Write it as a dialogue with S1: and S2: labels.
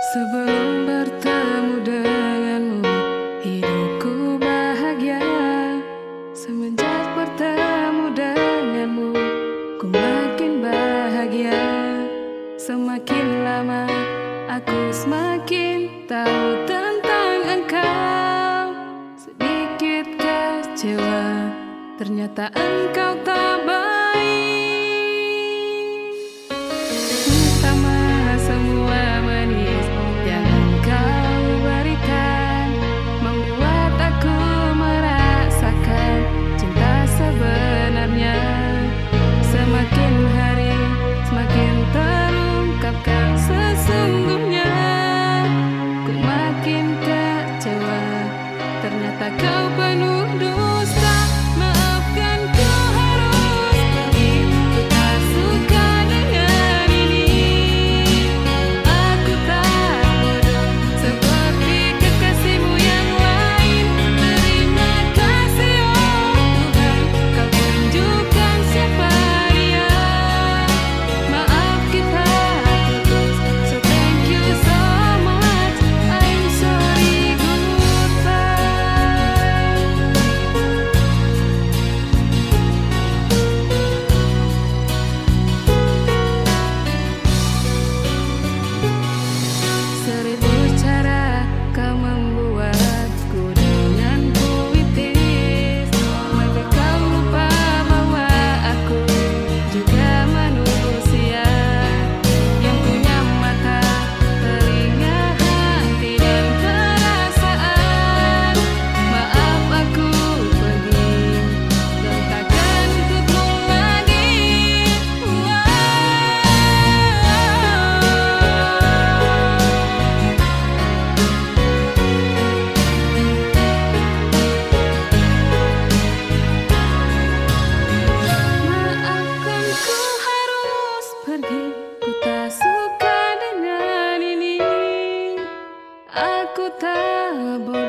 S1: Sebelum bertemu denganmu, hidupku bahagia. Semenjak bertemu denganmu, ku makin bahagia. Semakin lama, aku semakin tahu tentang engkau. Sedikit kecewa, ternyata engkau tak baik. Sama semua manis yang engkau berikan, membuat aku merasakan cinta sebenarnya. Semakin hari semakin terungkapkan sesungguhnya. Ku makin kecewa, ternyata kau penuh dusta. Maafkan ku harus pergi, ku tak suka dengan ini. Aku tak bodoh seperti kekasihmu yang lain. Terima kasih oh Tuhan, kau tunjukkan siapa dia. Maaf kita putus, so thank you so much. I'm sorry, goodbye. Seribu cara kau membuatku dengan puitis, maka kau lupa bahwa aku juga manusia yang punya mata, telinga, hati dan perasaan. Maaf aku pergi dan takkan untukmu lagi. Maafkan ku harus pergi, ku tak suka dengan ini. Aku tak boleh